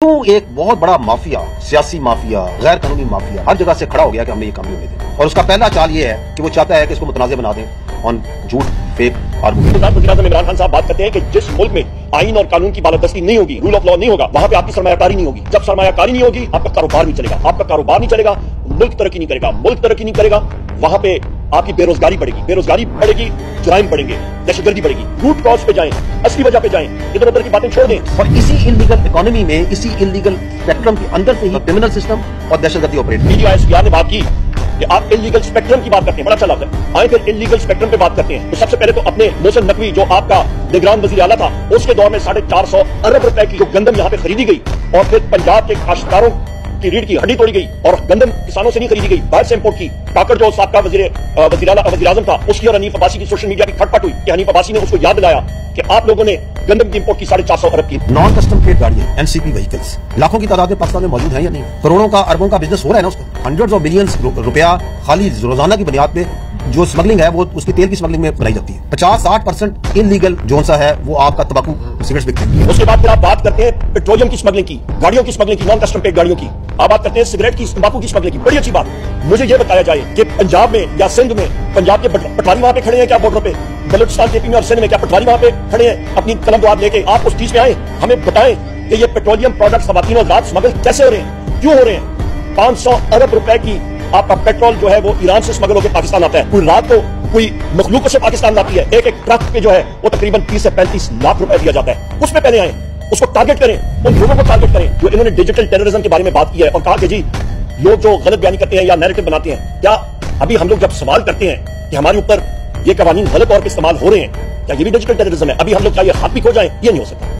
तो एक बहुत बड़ा माफिया, सियासी माफिया, गैर कानूनी माफिया हर जगह से खड़ा हो गया कि हमने ये काम नहीं होने दें। और उसका पहला चाल ये है कि वो चाहता है कि इसको मुतनाज़ बना दें ऑन झूठ, फेक आर्गुमेंट। वज़ीर-ए-आज़म इमरान खान साहब बात करते हैं कि जिस मुल्क में आईन और कानून की बालादस्ती नहीं होगी, रूल ऑफ लॉ नहीं होगा, वहां पे आपकी सरमायाकारी नहीं होगी। जब सरमायाकारी नहीं होगी, आपका कारोबार नहीं चलेगा। आपका कारोबार नहीं चलेगा, मुल्क तरक्की नहीं करेगा। मुल्क तरक्की नहीं करेगा, वहां पे आपकी बेरोजगारी बढ़ेगी। बेरोजगारी बढ़ेगी, जुराइम बढ़ेंगे, दहशतगर्दी बढ़ेगी। रूट कॉज पे जाएं, असली वजह पे जाएं, इधर उधर की बातें छोड़ दें। और इसी इलीगल इकोनॉमी में, इसी इलीगल स्पेक्ट्रम के अंदर से ही क्रिमिनल सिस्टम और दहशतगर्दी ऑपरेट। DGISPR ने बात की कि आप इलीगल स्पेक्ट्रम की बात करते हैं, बड़ा अच्छा लफ्ज़ है। आए फिर इलीगल स्पेक्ट्रम पे बात करते हैं। तो सबसे पहले तो अपने मोहसिन नकवी जो आपका निगरान वज़ीर आला था, उसके दौर में 450 अरब रुपए की जो गंदम यहाँ पे खरीदी गई और फिर पंजाब के काश्तकारों की रीढ़ की हड्डी तोड़ी गई। और गंदम किसानों से नहीं खरीदी गई, बाहर से इंपोर्ट की। काकड़ जो साबका वज़ीर आज़म था, उसकी और हनीफ अब्बासी की सोशल मीडिया की खटपट हुई कि हनीफ अब्बासी ने उसको याद दिलाया कि आप लोगों ने गंदम की इंपोर्ट की 450 अरब की। नॉन कस्टम ट्रेड गाड़ियां, NCP व्हीकल्स लाखों की तादाद में पाकिस्तान में मौजूद है या नहीं? करोड़ों का, अरबों का बिजनेस हो रहा है ना उसका। हंड्रेड्स ऑफ बिलियंस रुपया खाली रोजाना की बुनियाद पे जो स्मगलिंग है वो उसकी तेल की स्मगलिंग में बनाई जाती है। 50-60% इलीगल जोन सा है वो आपका तंबाकू सिगरेट बिकते हैं। उसके बाद फिर आप बात करते हैं पेट्रोलियम की स्मगलिंग की, गाड़ियों की स्मगलिंग की, नॉन कस्टम पेड गाड़ियों की। आप बात करते हैं सिगरेट की, तंबाकू की स्मगलिंग की। बड़ी अच्छी बात। मुझे यह बताया जाए कि पंजाब में या सिंध में, पंजाब के पटवारी वहां पे खड़े हैं क्या बॉर्डर पे? बलूचिस्तान, KP में और सिंध में क्या पटवारी वहां पे खड़े हैं अपनी कलम दुआब लेके? आप उस चीज में आए, हमें बताएं कि ये पेट्रोलियम प्रोडक्ट खवातीन और रात स्मगल कैसे हो रहे हैं, क्यों हो रहे हैं? 500 अरब रुपए की आपका पेट्रोल जो है वो ईरान से स्मगल होकर पाकिस्तान आता है। कोई रात को कोई मखलूक से पाकिस्तान लाती है। एक ट्रक पे जो है वो तकरीबन 30 से 35 लाख रुपए दिया जाता है। उसमें पहले आए, उसको टारगेट करें, उन लोगों को टारगेट करें जो इन्होंने डिजिटल टेररिज्म के बारे में बात की है और कहा कि जी लोग जो गलत बयानी करते हैं या नैरेटिव बनाते हैं, क्या अभी हम लोग जब सवाल करते हैं कि हमारे ऊपर ये कवानीन गलत तौर पर इस्तेमाल हो रहे हैं, क्या ये भी डिजिटल टेररिज्म है? अभी हम लोग क्या ये हाथ भी खो जाए? ये नहीं हो सकता।